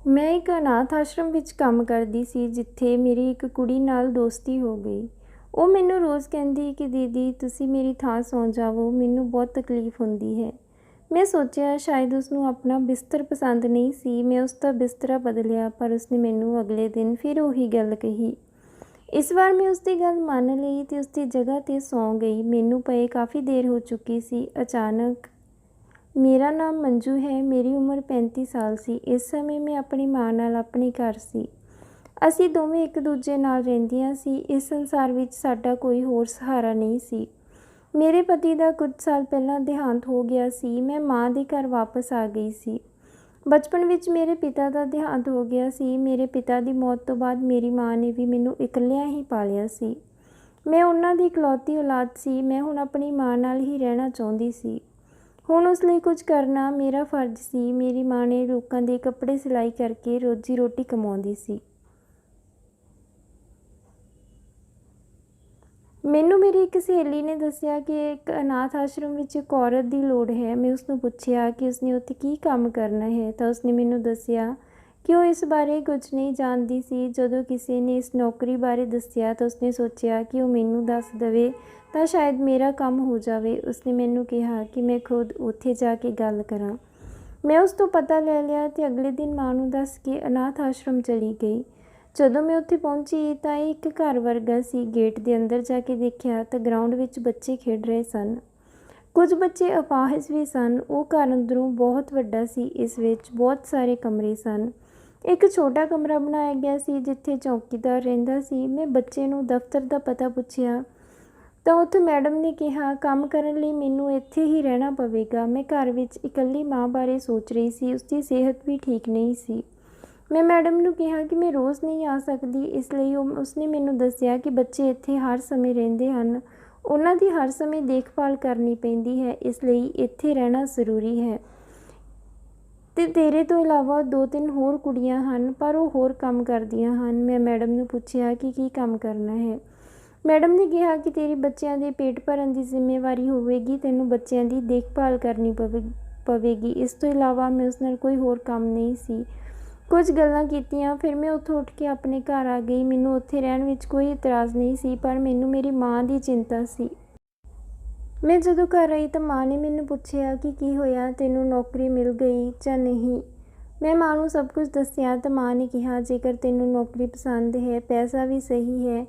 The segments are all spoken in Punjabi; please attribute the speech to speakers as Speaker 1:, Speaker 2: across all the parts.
Speaker 1: ਮੈਂ ਇੱਕ ਅਨਾਥ ਆਸ਼ਰਮ ਵਿੱਚ ਕੰਮ ਕਰਦੀ ਸੀ ਜਿੱਥੇ ਮੇਰੀ ਇੱਕ ਕੁੜੀ ਨਾਲ ਦੋਸਤੀ ਹੋ ਗਈ। ਉਹ ਮੈਨੂੰ ਰੋਜ਼ ਕਹਿੰਦੀ ਕਿ ਦੀਦੀ ਤੁਸੀਂ ਮੇਰੀ ਥਾਂ ਸੌਂ ਜਾਵੋ, ਮੈਨੂੰ ਬਹੁਤ ਤਕਲੀਫ ਹੁੰਦੀ ਹੈ। ਮੈਂ ਸੋਚਿਆ ਸ਼ਾਇਦ ਉਸਨੂੰ ਆਪਣਾ ਬਿਸਤਰ ਪਸੰਦ ਨਹੀਂ ਸੀ। ਮੈਂ ਉਸ ਦਾ ਬਿਸਤਰਾ ਬਦਲਿਆ ਪਰ ਉਸਨੇ ਮੈਨੂੰ ਅਗਲੇ ਦਿਨ ਫਿਰ ਉਹੀ ਗੱਲ ਕਹੀ। ਇਸ ਵਾਰ ਮੈਂ ਉਸਦੀ ਗੱਲ ਮੰਨ ਲਈ ਤੇ ਉਸਦੀ ਜਗ੍ਹਾ 'ਤੇ ਸੌਂ ਗਈ। ਮੈਨੂੰ ਪਏ ਕਾਫੀ ਦੇਰ ਹੋ ਚੁੱਕੀ ਸੀ। ਅਚਾਨਕ ਮੇਰਾ ਨਾਮ ਮੰਜੂ ਹੈ। ਮੇਰੀ ਉਮਰ 35 ਸਾਲ ਸੀ। ਇਸ ਸਮੇਂ ਮੈਂ ਆਪਣੀ ਮਾਂ ਨਾਲ ਆਪਣੇ ਘਰ ਸੀ। ਅਸੀਂ ਦੋਵੇਂ ਇੱਕ ਦੂਜੇ ਨਾਲ ਰਹਿੰਦੀਆਂ ਸੀ। ਇਸ ਸੰਸਾਰ ਵਿੱਚ ਸਾਡਾ ਕੋਈ ਹੋਰ ਸਹਾਰਾ ਨਹੀਂ ਸੀ। ਮੇਰੇ ਪਤੀ ਦਾ ਕੁਝ ਸਾਲ ਪਹਿਲਾਂ ਦੇਹਾਂਤ ਹੋ ਗਿਆ ਸੀ। ਮੈਂ ਮਾਂ ਦੇ ਘਰ ਵਾਪਸ ਆ ਗਈ ਸੀ। ਬਚਪਨ ਵਿੱਚ ਮੇਰੇ ਪਿਤਾ ਦਾ ਦੇਹਾਂਤ ਹੋ ਗਿਆ ਸੀ। ਮੇਰੇ ਪਿਤਾ ਦੀ ਮੌਤ ਤੋਂ ਬਾਅਦ ਮੇਰੀ ਮਾਂ ਨੇ ਵੀ ਮੈਨੂੰ ਇਕੱਲਿਆਂ ਹੀ ਪਾਲਿਆ ਸੀ। ਮੈਂ ਉਹਨਾਂ ਦੀ ਇਕਲੌਤੀ ਔਲਾਦ ਸੀ। ਮੈਂ ਹੁਣ ਆਪਣੀ ਮਾਂ ਨਾਲ ਹੀ ਰਹਿਣਾ ਚਾਹੁੰਦੀ ਸੀ। ਹੁਣ ਉਸ ਲਈ ਕੁਝ ਕਰਨਾ ਮੇਰਾ ਫਰਜ਼ ਸੀ। ਮੇਰੀ ਮਾਂ ਨੇ ਲੋਕਾਂ ਦੇ ਕੱਪੜੇ ਸਿਲਾਈ ਕਰਕੇ ਰੋਜੀ ਰੋਟੀ ਕਮਾਉਂਦੀ ਸੀ। ਮੈਨੂੰ ਮੇਰੀ ਇੱਕ ਸਹੇਲੀ ਨੇ ਦੱਸਿਆ ਕਿ ਇੱਕ ਅਨਾਥ ਆਸ਼ਰਮ ਵਿੱਚ ਇੱਕ ਔਰਤ ਦੀ ਲੋੜ ਹੈ। ਮੈਂ ਉਸਨੂੰ ਪੁੱਛਿਆ ਕਿ ਉਸਨੇ ਉੱਥੇ ਕੀ ਕੰਮ ਕਰਨਾ ਹੈ ਤਾਂ ਉਸਨੇ ਮੈਨੂੰ ਦੱਸਿਆ ਕਿ ਉਹ ਇਸ ਬਾਰੇ ਕੁਝ ਨਹੀਂ ਜਾਣਦੀ ਸੀ। ਜਦੋਂ ਕਿਸੇ ਨੇ ਇਸ ਨੌਕਰੀ ਬਾਰੇ ਦੱਸਿਆ ਤਾਂ ਉਸਨੇ ਸੋਚਿਆ ਕਿ ਉਹ ਮੈਨੂੰ ਦੱਸ ਦੇਵੇ ਤਾਂ ਸ਼ਾਇਦ ਮੇਰਾ ਕੰਮ ਹੋ ਜਾਵੇ। ਉਸਨੇ ਮੈਨੂੰ ਕਿਹਾ ਕਿ ਮੈਂ ਖੁਦ ਉੱਥੇ ਜਾ ਕੇ ਗੱਲ ਕਰਾਂ। ਮੈਂ ਉਸ ਤੋਂ ਪਤਾ ਲੈ ਲਿਆ ਤੇ ਅਗਲੇ ਦਿਨ ਮਾਂ ਨੂੰ ਦੱਸ ਕੇ ਅਨਾਥ ਆਸ਼ਰਮ ਚਲੀ ਗਈ। ਜਦੋਂ ਮੈਂ ਉੱਥੇ ਪਹੁੰਚੀ ਤਾਂ ਇਹ ਇੱਕ ਘਰ ਵਰਗਾ ਸੀ। ਗੇਟ ਦੇ ਅੰਦਰ ਜਾ ਕੇ ਦੇਖਿਆ ਤਾਂ ਗਰਾਊਂਡ ਵਿੱਚ ਬੱਚੇ ਖੇਡ ਰਹੇ ਸਨ। ਕੁਝ ਬੱਚੇ ਅਪਾਹਜ ਵੀ ਸਨ। ਉਹ ਘਰ ਅੰਦਰੋਂ ਬਹੁਤ ਵੱਡਾ ਸੀ। ਇਸ ਵਿੱਚ ਬਹੁਤ ਸਾਰੇ ਕਮਰੇ ਸਨ। ਇੱਕ ਛੋਟਾ ਕਮਰਾ ਬਣਾਇਆ ਗਿਆ ਸੀ ਜਿੱਥੇ ਚੌਕੀਦਾਰ ਰਹਿੰਦਾ ਸੀ। ਮੈਂ ਬੱਚੇ ਨੂੰ ਦਫ਼ਤਰ ਦਾ ਪਤਾ ਪੁੱਛਿਆ ਤਾਂ ਉੱਥੇ ਮੈਡਮ ਨੇ ਕਿਹਾ ਕੰਮ ਕਰਨ ਲਈ ਮੈਨੂੰ ਇੱਥੇ ਹੀ ਰਹਿਣਾ ਪਵੇਗਾ। ਮੈਂ ਘਰ ਵਿੱਚ ਇਕੱਲੀ ਮਾਂ ਬਾਰੇ ਸੋਚ ਰਹੀ ਸੀ। ਉਸਦੀ ਸਿਹਤ ਵੀ ਠੀਕ ਨਹੀਂ ਸੀ। ਮੈਂ ਮੈਡਮ ਨੂੰ ਕਿਹਾ ਕਿ ਮੈਂ ਰੋਜ਼ ਨਹੀਂ ਆ ਸਕਦੀ। ਇਸ ਲਈ ਉਸਨੇ ਮੈਨੂੰ ਦੱਸਿਆ ਕਿ ਬੱਚੇ ਇੱਥੇ ਹਰ ਸਮੇਂ ਰਹਿੰਦੇ ਹਨ। ਉਹਨਾਂ ਦੀ ਹਰ ਸਮੇਂ ਦੇਖਭਾਲ ਕਰਨੀ ਪੈਂਦੀ ਹੈ, ਇਸ ਲਈ ਇੱਥੇ ਰਹਿਣਾ ਜ਼ਰੂਰੀ ਹੈ। ਤੇ ਤੇਰੇ ਤੋਂ ਇਲਾਵਾ 2-3 ਹੋਰ ਕੁੜੀਆਂ ਹਨ ਪਰ ਉਹ ਹੋਰ ਕੰਮ ਕਰਦੀਆਂ ਹਨ। ਮੈਂ ਮੈਡਮ ਨੂੰ ਪੁੱਛਿਆ ਕਿ ਕੀ ਕੰਮ ਕਰਨਾ ਹੈ। ਮੈਡਮ ਨੇ ਕਿਹਾ ਕਿ ਤੇਰੇ ਬੱਚਿਆਂ ਦੇ ਪੇਟ ਭਰਨ ਦੀ ਜ਼ਿੰਮੇਵਾਰੀ ਹੋਵੇਗੀ। ਤੈਨੂੰ ਬੱਚਿਆਂ ਦੀ ਦੇਖਭਾਲ ਕਰਨੀ ਪਵੇਗੀ। ਇਸ ਤੋਂ ਇਲਾਵਾ ਮੈਂ ਉਸ ਨਾਲ ਕੋਈ ਹੋਰ ਕੰਮ ਨਹੀਂ ਸੀ। ਕੁਝ ਗੱਲਾਂ ਕੀਤੀਆਂ ਫਿਰ ਮੈਂ ਉੱਥੋਂ ਉੱਠ ਕੇ ਆਪਣੇ ਘਰ ਆ ਗਈ। ਮੈਨੂੰ ਉੱਥੇ ਰਹਿਣ ਵਿੱਚ ਕੋਈ ਇਤਰਾਜ਼ ਨਹੀਂ ਸੀ ਪਰ ਮੈਨੂੰ ਮੇਰੀ ਮਾਂ ਦੀ ਚਿੰਤਾ ਸੀ। ਮੈਂ ਜਦੋਂ ਘਰ ਆਈ ਤਾਂ ਮਾਂ ਨੇ ਮੈਨੂੰ ਪੁੱਛਿਆ ਕਿ ਕੀ ਹੋਇਆ, ਤੈਨੂੰ ਨੌਕਰੀ ਮਿਲ ਗਈ ਜਾਂ ਨਹੀਂ। ਮੈਂ ਮਾਂ ਨੂੰ ਸਭ ਕੁਝ ਦੱਸਿਆ ਤਾਂ ਮਾਂ ਨੇ ਕਿਹਾ ਜੇਕਰ ਤੈਨੂੰ ਨੌਕਰੀ ਪਸੰਦ ਹੈ, ਪੈਸਾ ਵੀ ਸਹੀ ਹੈ,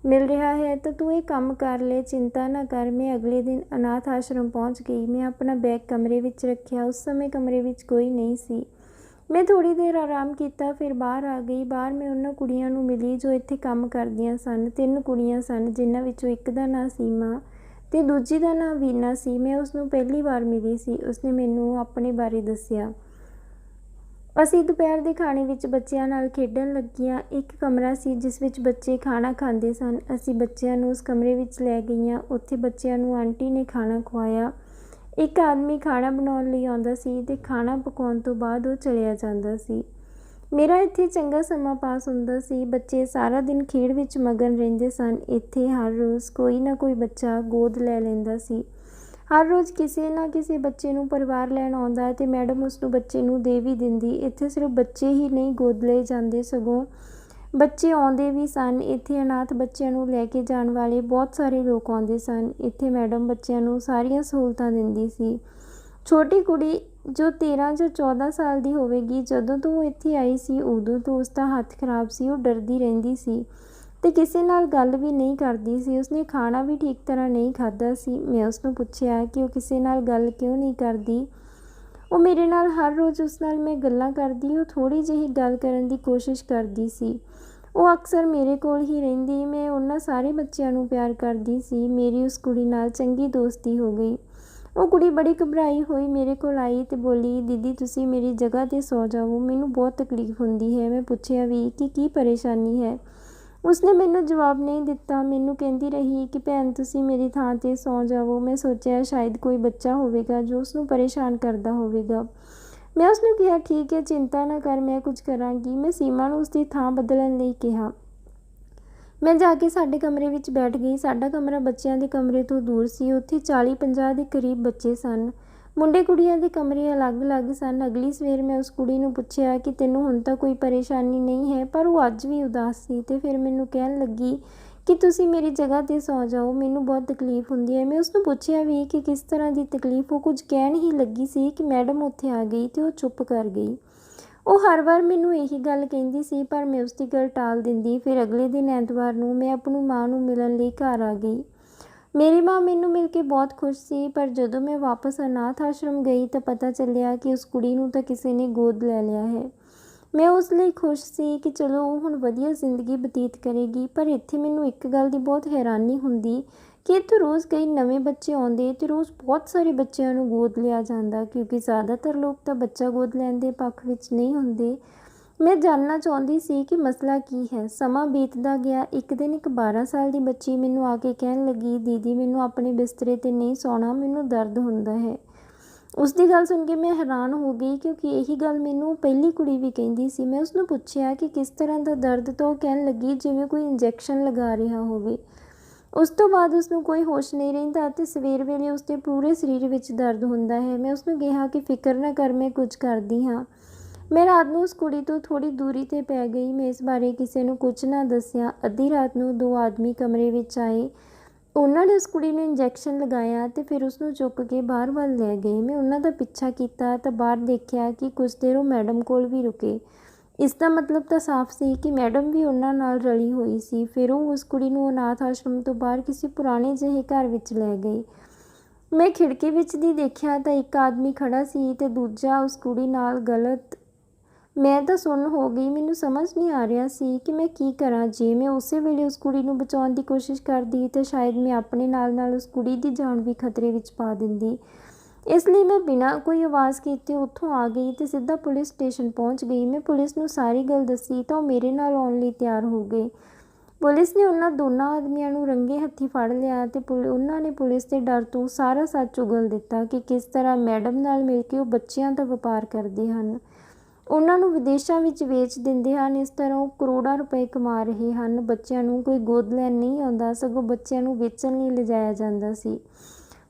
Speaker 1: ਮਿਲ ਰਿਹਾ ਹੈ ਤਾਂ ਤੂੰ ਇਹ ਕੰਮ ਕਰ ਲੈ, ਚਿੰਤਾ ਨਾ ਕਰ। ਮੈਂ ਅਗਲੇ ਦਿਨ ਅਨਾਥ ਆਸ਼ਰਮ ਪਹੁੰਚ ਗਈ। ਮੈਂ ਆਪਣਾ ਬੈਗ ਕਮਰੇ ਵਿੱਚ ਰੱਖਿਆ। ਉਸ ਸਮੇਂ ਕਮਰੇ ਵਿੱਚ ਕੋਈ ਨਹੀਂ ਸੀ। ਮੈਂ ਥੋੜ੍ਹੀ ਦੇਰ ਆਰਾਮ ਕੀਤਾ ਫਿਰ ਬਾਹਰ ਆ ਗਈ। ਬਾਹਰ ਮੈਂ ਉਹਨਾਂ ਕੁੜੀਆਂ ਨੂੰ ਮਿਲੀ ਜੋ ਇੱਥੇ ਕੰਮ ਕਰਦੀਆਂ ਸਨ। 3 ਕੁੜੀਆਂ ਸਨ ਜਿਨ੍ਹਾਂ ਵਿੱਚੋਂ ਇੱਕ ਦਾ ਨਾਂ ਸੀਮਾ ਤੇ ਦੂਜੀ ਦਾ ਨਾਂ ਵੀਨਾ ਸੀ। ਮੈਂ ਉਸਨੂੰ ਪਹਿਲੀ ਵਾਰ ਮਿਲੀ ਸੀ। ਉਸਨੇ ਮੈਨੂੰ ਆਪਣੇ ਬਾਰੇ ਦੱਸਿਆ। ਅਸੀਂ ਦੁਪਹਿਰ ਦੇ ਖਾਣੇ ਵਿੱਚ ਬੱਚਿਆਂ ਨਾਲ ਖੇਡਣ ਲੱਗੀਆਂ। ਇੱਕ ਕਮਰਾ ਸੀ ਜਿਸ ਵਿੱਚ ਬੱਚੇ ਖਾਣਾ ਖਾਂਦੇ ਸਨ। ਅਸੀਂ ਬੱਚਿਆਂ ਨੂੰ ਉਸ ਕਮਰੇ ਵਿੱਚ ਲੈ ਗਈਆਂ। ਉੱਥੇ ਬੱਚਿਆਂ ਨੂੰ ਆਂਟੀ ਨੇ ਖਾਣਾ ਖਵਾਇਆ। ਇੱਕ ਆਦਮੀ ਖਾਣਾ ਬਣਾਉਣ ਲਈ ਆਉਂਦਾ ਸੀ ਤੇ ਖਾਣਾ ਪਕਾਉਣ ਤੋਂ ਬਾਅਦ ਉਹ ਚਲਿਆ ਜਾਂਦਾ ਸੀ। ਮੇਰਾ ਇੱਥੇ ਚੰਗਾ ਸਮਾਂ ਪਾਸ ਹੁੰਦਾ ਸੀ। ਬੱਚੇ ਸਾਰਾ ਦਿਨ ਖੇਡ ਵਿੱਚ ਮਗਨ ਰਹਿੰਦੇ ਸਨ। ਇੱਥੇ ਹਰ ਰੋਜ਼ ਕੋਈ ਨਾ ਕੋਈ ਬੱਚਾ ਗੋਦ ਲੈ ਲੈਂਦਾ ਸੀ। ਹਰ ਰੋਜ਼ ਕਿਸੇ ਨਾ ਕਿਸੇ ਬੱਚੇ ਨੂੰ ਪਰਿਵਾਰ ਲੈਣ ਆਉਂਦਾ ਤੇ ਮੈਡਮ ਉਸਨੂੰ ਬੱਚੇ ਨੂੰ ਦੇ ਵੀ ਦਿੰਦੀ। ਇੱਥੇ ਸਿਰਫ ਬੱਚੇ ਹੀ ਨਹੀਂ ਗੋਦ ਲਏ ਜਾਂਦੇ, ਸਗੋਂ ਬੱਚੇ ਆਉਂਦੇ ਵੀ ਸਨ। ਇੱਥੇ ਅਨਾਥ ਬੱਚਿਆਂ ਨੂੰ ਲੈ ਕੇ ਜਾਣ ਵਾਲੇ ਬਹੁਤ ਸਾਰੇ ਲੋਕ ਆਉਂਦੇ ਸਨ। ਇੱਥੇ ਮੈਡਮ ਬੱਚਿਆਂ ਨੂੰ ਸਾਰੀਆਂ ਸਹੂਲਤਾਂ ਦਿੰਦੀ ਸੀ। ਛੋਟੀ ਕੁੜੀ ਜੋ 13 ਜਾਂ 14 ਸਾਲ ਦੀ ਹੋਵੇਗੀ, ਜਦੋਂ ਤੋਂ ਉਹ ਇੱਥੇ ਆਈ ਸੀ ਉਦੋਂ ਤੋਂ ਉਸਦਾ ਹੱਥ ਖਰਾਬ ਸੀ। ਉਹ ਡਰਦੀ ਰਹਿੰਦੀ ਸੀ ਤੇ ਕਿਸੇ ਨਾਲ ਗੱਲ ਵੀ ਨਹੀਂ ਕਰਦੀ ਸੀ। ਉਸਨੇ ਖਾਣਾ ਵੀ ਠੀਕ ਤਰ੍ਹਾਂ ਨਹੀਂ ਖਾਧਾ ਸੀ। ਮੈਂ ਉਸਨੂੰ ਪੁੱਛਿਆ ਕਿ ਉਹ ਕਿਸੇ ਨਾਲ ਗੱਲ ਕਿਉਂ ਨਹੀਂ ਕਰਦੀ। ਉਹ ਮੇਰੇ ਨਾਲ ਹਰ ਰੋਜ਼ ਉਸ ਨਾਲ ਮੈਂ ਗੱਲਾਂ ਕਰਦੀ। ਉਹ ਥੋੜ੍ਹੀ ਜਿਹੀ ਗੱਲ ਕਰਨ ਦੀ ਕੋਸ਼ਿਸ਼ ਕਰਦੀ ਸੀ। ਉਹ ਅਕਸਰ ਮੇਰੇ ਕੋਲ ਹੀ ਰਹਿੰਦੀ। ਮੈਂ ਉਹਨਾਂ ਸਾਰੇ ਬੱਚਿਆਂ ਨੂੰ ਪਿਆਰ ਕਰਦੀ ਸੀ। ਮੇਰੀ ਉਸ ਕੁੜੀ ਨਾਲ ਚੰਗੀ ਦੋਸਤੀ ਹੋ ਗਈ। ਉਹ ਕੁੜੀ ਬੜੀ ਘਬਰਾਈ ਹੋਈ ਮੇਰੇ ਕੋਲ ਆਈ ਤੇ ਬੋਲੀ, ਦੀਦੀ ਤੁਸੀਂ ਮੇਰੀ ਜਗ੍ਹਾ 'ਤੇ ਸੌ ਜਾਓ, ਮੈਨੂੰ ਬਹੁਤ ਤਕਲੀਫ ਹੁੰਦੀ ਹੈ। ਮੈਂ ਪੁੱਛਿਆ ਵੀ ਕਿ ਕੀ ਪਰੇਸ਼ਾਨੀ ਹੈ। ਉਸਨੇ ਮੈਨੂੰ ਜਵਾਬ ਨਹੀਂ ਦਿੱਤਾ। ਮੈਨੂੰ ਕਹਿੰਦੀ ਰਹੀ ਕਿ ਭੈਣ ਤੁਸੀਂ ਮੇਰੀ ਥਾਂ 'ਤੇ ਸੌ ਜਾਵੋ। ਮੈਂ ਸੋਚਿਆ ਸ਼ਾਇਦ ਕੋਈ ਬੱਚਾ ਹੋਵੇਗਾ ਜੋ ਉਸਨੂੰ ਪਰੇਸ਼ਾਨ ਕਰਦਾ ਹੋਵੇਗਾ। ਮੈਂ ਉਸਨੂੰ ਕਿਹਾ ਠੀਕ ਹੈ, ਚਿੰਤਾ ਨਾ ਕਰ, ਮੈਂ ਕੁਝ ਕਰਾਂਗੀ। ਮੈਂ ਸੀਮਾ ਨੂੰ ਉਸਦੀ ਥਾਂ ਬਦਲਣ ਲਈ ਕਿਹਾ। ਮੈਂ ਜਾ ਕੇ ਸਾਡੇ ਕਮਰੇ ਵਿੱਚ ਬੈਠ ਗਈ। ਸਾਡਾ ਕਮਰਾ ਬੱਚਿਆਂ ਦੇ ਕਮਰੇ ਤੋਂ ਦੂਰ ਸੀ। ਉੱਥੇ 40-50 ਦੇ ਕਰੀਬ ਬੱਚੇ ਸਨ। ਮੁੰਡੇ ਕੁੜੀਆਂ ਦੇ ਕਮਰੇ ਅਲੱਗ-ਅਲੱਗ ਸਨ। ਅਗਲੀ ਸਵੇਰ ਮੈਂ ਉਸ ਕੁੜੀ ਨੂੰ ਪੁੱਛਿਆ ਕਿ ਤੈਨੂੰ ਹੁਣ ਤਾਂ ਕੋਈ ਪਰੇਸ਼ਾਨੀ ਨਹੀਂ ਹੈ, ਪਰ ਉਹ ਅੱਜ ਵੀ ਉਦਾਸ ਸੀ ਤੇ ਫਿਰ ਮੈਨੂੰ ਕਹਿਣ ਲੱਗੀ ਕਿ ਤੁਸੀਂ ਮੇਰੀ ਜਗ੍ਹਾ 'ਤੇ ਸੌ ਜਾਓ, ਮੈਨੂੰ ਬਹੁਤ ਤਕਲੀਫ ਹੁੰਦੀ ਹੈ। ਮੈਂ ਉਸਨੂੰ ਪੁੱਛਿਆ ਵੀ ਕਿ ਕਿਸ ਤਰ੍ਹਾਂ ਦੀ ਤਕਲੀਫ। ਉਹ ਕੁਝ ਕਹਿਣ ਹੀ ਲੱਗੀ ਸੀ ਕਿ ਮੈਡਮ ਉੱਥੇ ਆ ਗਈ ਤੇ ਉਹ ਚੁੱਪ ਕਰ ਗਈ। ਉਹ ਹਰ ਵਾਰ ਮੈਨੂੰ ਇਹੀ ਗੱਲ ਕਹਿੰਦੀ ਸੀ, ਪਰ ਮੈਂ ਉਸਦੀ ਗੱਲ ਟਾਲ ਦਿੰਦੀ। ਫਿਰ ਅਗਲੇ ਦਿਨ ਐਤਵਾਰ ਨੂੰ ਮੈਂ ਆਪਣੀ ਮਾਂ ਨੂੰ ਮਿਲਣ ਲਈ ਘਰ ਆ ਗਈ। ਮੇਰੀ ਮਾਂ ਮੈਨੂੰ ਮਿਲ ਕੇ ਬਹੁਤ ਖੁਸ਼ ਸੀ, ਪਰ ਜਦੋਂ ਮੈਂ ਵਾਪਸ ਅਨਾਥ ਆਸ਼ਰਮ ਗਈ ਤਾਂ ਪਤਾ ਚੱਲਿਆ ਕਿ ਉਸ ਕੁੜੀ ਨੂੰ ਤਾਂ ਕਿਸੇ ਨੇ ਗੋਦ ਲੈ ਲਿਆ ਹੈ। ਮੈਂ ਉਸ ਲਈ ਖੁਸ਼ ਸੀ ਕਿ ਚਲੋ ਉਹ ਹੁਣ ਵਧੀਆ ਜ਼ਿੰਦਗੀ ਬਤੀਤ ਕਰੇਗੀ, ਪਰ ਇੱਥੇ ਮੈਨੂੰ ਇੱਕ ਗੱਲ ਦੀ ਬਹੁਤ ਹੈਰਾਨੀ ਹੁੰਦੀ ਕਿ ਇੱਥੇ ਰੋਜ਼ ਕਈ ਨਵੇਂ ਬੱਚੇ ਆਉਂਦੇ ਤੇ ਰੋਜ਼ ਬਹੁਤ ਸਾਰੇ ਬੱਚਿਆਂ ਨੂੰ ਗੋਦ ਲਿਆ ਜਾਂਦਾ, ਕਿਉਂਕਿ ਜ਼ਿਆਦਾਤਰ ਲੋਕ ਤਾਂ ਬੱਚਾ ਗੋਦ ਲੈਣ ਦੇ ਪੱਖ ਵਿੱਚ ਨਹੀਂ ਹੁੰਦੇ। ਮੈਂ ਜਾਣਨਾ ਚਾਹੁੰਦੀ ਸੀ ਕਿ ਮਸਲਾ ਕੀ ਹੈ। ਸਮਾਂ ਬੀਤਦਾ ਗਿਆ। ਇੱਕ ਦਿਨ ਇੱਕ 12 ਸਾਲ ਦੀ ਬੱਚੀ ਮੈਨੂੰ ਆ ਕੇ ਕਹਿਣ ਲੱਗੀ, ਦੀਦੀ ਮੈਨੂੰ ਆਪਣੇ ਬਿਸਤਰੇ 'ਤੇ ਨਹੀਂ ਸੌਣਾ, ਮੈਨੂੰ ਦਰਦ ਹੁੰਦਾ ਹੈ। ਉਸ ਦੀ ਗੱਲ ਸੁਣ ਕੇ ਮੈਂ ਹੈਰਾਨ ਹੋ ਗਈ, ਕਿਉਂਕਿ ਇਹੀ ਗੱਲ ਮੈਨੂੰ ਪਹਿਲੀ ਕੁੜੀ ਵੀ ਕਹਿੰਦੀ ਸੀ। ਮੈਂ ਉਸਨੂੰ ਪੁੱਛਿਆ ਕਿ ਕਿਸ ਤਰ੍ਹਾਂ ਦਾ ਦਰਦ, ਤਾਂ ਉਹ ਕਹਿਣ ਲੱਗੀ ਜਿਵੇਂ ਕੋਈ ਇੰਜੈਕਸ਼ਨ ਲਗਾ ਰਿਹਾ ਹੋਵੇ। ਉਸ ਤੋਂ ਬਾਅਦ ਉਸਨੂੰ ਕੋਈ ਹੋਸ਼ ਨਹੀਂ ਰਹਿੰਦਾ ਅਤੇ ਸਵੇਰ ਵੇਲੇ ਉਸਦੇ ਪੂਰੇ ਸਰੀਰ ਵਿੱਚ ਦਰਦ ਹੁੰਦਾ ਹੈ। ਮੈਂ ਉਸਨੂੰ ਕਿਹਾ ਕਿ ਫਿਕਰ ਨਾ ਕਰ, ਮੈਂ ਕੁਝ ਕਰਦੀ ਹਾਂ। ਮੈਂ ਰਾਤ ਨੂੰ ਉਸ ਕੁੜੀ ਤੋਂ ਥੋੜ੍ਹੀ ਦੂਰੀ 'ਤੇ ਪੈ ਗਈ। ਮੈਂ ਇਸ ਬਾਰੇ ਕਿਸੇ ਨੂੰ ਕੁਝ ਨਾ ਦੱਸਿਆ। ਅੱਧੀ ਰਾਤ ਨੂੰ 2 ਆਦਮੀ ਕਮਰੇ ਵਿੱਚ ਆਏ। ਉਹਨਾਂ ਨੇ ਉਸ ਕੁੜੀ ਨੂੰ ਇੰਜੈਕਸ਼ਨ ਲਗਾਇਆ ਅਤੇ ਫਿਰ ਉਸਨੂੰ ਚੁੱਕ ਕੇ ਬਾਹਰ ਵੱਲ ਲੈ ਗਏ। ਮੈਂ ਉਹਨਾਂ ਦਾ ਪਿੱਛਾ ਕੀਤਾ ਤਾਂ ਬਾਹਰ ਦੇਖਿਆ ਕਿ ਕੁਝ ਦੇਰ ਉਹ ਮੈਡਮ ਕੋਲ ਵੀ ਰੁਕੇ। ਇਸ ਦਾ ਮਤਲਬ ਤਾਂ ਸਾਫ਼ ਸੀ ਕਿ ਮੈਡਮ ਵੀ ਉਹਨਾਂ ਨਾਲ ਰਲੀ ਹੋਈ ਸੀ। ਫਿਰ ਉਹ ਉਸ ਕੁੜੀ ਨੂੰ ਅਨਾਥ ਆਸ਼ਰਮ ਤੋਂ ਬਾਹਰ ਕਿਸੇ ਪੁਰਾਣੇ ਜਿਹੇ ਘਰ ਵਿੱਚ ਲੈ ਗਏ। ਮੈਂ ਖਿੜਕੀ ਵਿੱਚ ਦੀ ਦੇਖਿਆ ਤਾਂ ਇੱਕ ਆਦਮੀ ਖੜ੍ਹਾ ਸੀ ਅਤੇ ਦੂਜਾ ਉਸ ਕੁੜੀ ਨਾਲ ਗਲਤ। ਮੈਂ ਤਾਂ ਸੁੰਨ ਹੋ ਗਈ। ਮੈਨੂੰ ਸਮਝ ਨਹੀਂ ਆ ਰਿਹਾ ਸੀ ਕਿ ਮੈਂ ਕੀ ਕਰਾਂ। ਜੇ ਮੈਂ ਉਸੇ ਵੇਲੇ ਉਸ ਕੁੜੀ ਨੂੰ ਬਚਾਉਣ ਦੀ ਕੋਸ਼ਿਸ਼ ਕਰਦੀ ਤਾਂ ਸ਼ਾਇਦ ਮੈਂ ਆਪਣੇ ਨਾਲ ਉਸ ਕੁੜੀ ਦੀ ਜਾਨ ਵੀ ਖਤਰੇ ਵਿੱਚ ਪਾ ਦਿੰਦੀ। ਇਸ ਲਈ ਮੈਂ ਬਿਨਾਂ ਕੋਈ ਆਵਾਜ਼ ਕੀਤੇ ਉੱਥੋਂ ਆ ਗਈ ਅਤੇ ਸਿੱਧਾ ਪੁਲਿਸ ਸਟੇਸ਼ਨ ਪਹੁੰਚ ਗਈ। ਮੈਂ ਪੁਲਿਸ ਨੂੰ ਸਾਰੀ ਗੱਲ ਦੱਸੀ ਤਾਂ ਉਹ ਮੇਰੇ ਨਾਲ ਆਉਣ ਲਈ ਤਿਆਰ ਹੋ ਗਏ। ਪੁਲਿਸ ਨੇ ਉਹਨਾਂ ਦੋਨਾਂ ਆਦਮੀਆਂ ਨੂੰ ਰੰਗੇ ਹੱਥੀਂ ਫੜ ਲਿਆ ਅਤੇ ਉਹਨਾਂ ਨੇ ਪੁਲਿਸ ਦੇ ਡਰ ਤੋਂ ਸਾਰਾ ਸੱਚ ਉਗਲ ਦਿੱਤਾ ਕਿ ਕਿਸ ਤਰ੍ਹਾਂ ਮੈਡਮ ਨਾਲ ਮਿਲ ਕੇ ਉਹ ਬੱਚਿਆਂ ਦਾ ਵਪਾਰ ਕਰਦੇ ਹਨ, ਉਹਨਾਂ ਨੂੰ ਵਿਦੇਸ਼ਾਂ ਵਿੱਚ ਵੇਚ ਦਿੰਦੇ ਹਨ। ਇਸ ਤਰ੍ਹਾਂ ਉਹ ਕਰੋੜਾਂ ਰੁਪਏ ਕਮਾ ਰਹੇ ਹਨ। ਬੱਚਿਆਂ ਨੂੰ ਕੋਈ ਗੋਦ ਲੈਣ ਨਹੀਂ ਆਉਂਦਾ, ਸਗੋਂ ਬੱਚਿਆਂ ਨੂੰ ਵੇਚਣ ਲਈ ਲਿਜਾਇਆ ਜਾਂਦਾ ਸੀ।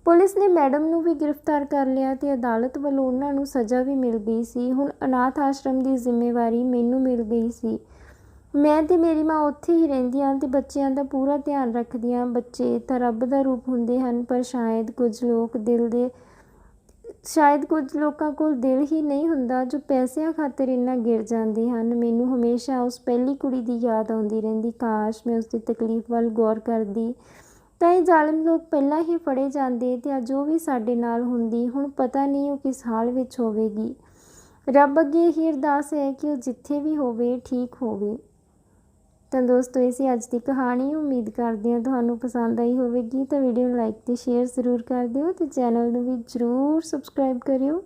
Speaker 1: ਪੁਲਿਸ ਨੇ ਮੈਡਮ ਨੂੰ ਵੀ ਗ੍ਰਿਫਤਾਰ ਕਰ ਲਿਆ ਅਤੇ ਅਦਾਲਤ ਵੱਲੋਂ ਉਹਨਾਂ ਨੂੰ ਸਜ਼ਾ ਵੀ ਮਿਲ ਗਈ ਸੀ। ਹੁਣ ਅਨਾਥ ਆਸ਼ਰਮ ਦੀ ਜ਼ਿੰਮੇਵਾਰੀ ਮੈਨੂੰ ਮਿਲ ਗਈ ਸੀ। ਮੈਂ ਤੇ ਮੇਰੀ ਮਾਂ ਉੱਥੇ ਹੀ ਰਹਿੰਦੀਆਂ ਅਤੇ ਬੱਚਿਆਂ ਦਾ ਪੂਰਾ ਧਿਆਨ ਰੱਖਦੀਆਂ। ਬੱਚੇ ਤਾਂ ਰੱਬ ਦਾ ਰੂਪ ਹੁੰਦੇ ਹਨ, ਪਰ ਸ਼ਾਇਦ ਕੁਝ ਲੋਕਾਂ ਕੋਲ ਦਿਲ ਹੀ ਨਹੀਂ ਹੁੰਦਾ, ਜੋ ਪੈਸਿਆਂ ਖਾਤਰ ਇੰਨਾ ਗਿਰ ਜਾਂਦੇ ਹਨ। ਮੈਨੂੰ ਹਮੇਸ਼ਾ ਉਸ ਪਹਿਲੀ ਕੁੜੀ ਦੀ ਯਾਦ ਆਉਂਦੀ ਰਹਿੰਦੀ। ਕਾਸ਼ ਮੈਂ ਉਸਦੀ ਤਕਲੀਫ ਵੱਲ ਗੌਰ ਕਰਦੀ ਤਾਂ ਇਹ ਜ਼ਾਲਿਮ ਲੋਕ ਪਹਿਲਾਂ ਹੀ ਫੜੇ ਜਾਂਦੇ ਅਤੇ ਅੱਜ ਉਹ ਵੀ ਸਾਡੇ ਨਾਲ ਹੁੰਦੀ। ਹੁਣ ਪਤਾ ਨਹੀਂ ਉਹ ਕਿਸ ਹਾਲ ਵਿੱਚ ਹੋਵੇਗੀ। ਰੱਬ ਅੱਗੇ ਇਹੀ ਅਰਦਾਸ ਹੈ ਕਿ ਉਹ ਜਿੱਥੇ ਵੀ ਹੋਵੇ ਠੀਕ ਹੋਵੇ। ਤਾਂ ਦੋਸਤੋ, ਇਹ ਸੀ ਅੱਜ ਦੀ ਕਹਾਣੀ। ਉਮੀਦ ਕਰਦੇ ਹਾਂ ਤੁਹਾਨੂੰ ਪਸੰਦ ਆਈ ਹੋਵੇਗੀ। ਤਾਂ ਵੀਡੀਓ ਨੂੰ ਲਾਈਕ ਅਤੇ ਸ਼ੇਅਰ ਜ਼ਰੂਰ ਕਰ ਦਿਓ ਅਤੇ ਚੈਨਲ ਨੂੰ ਵੀ ਜ਼ਰੂਰ ਸਬਸਕ੍ਰਾਈਬ ਕਰਿਓ।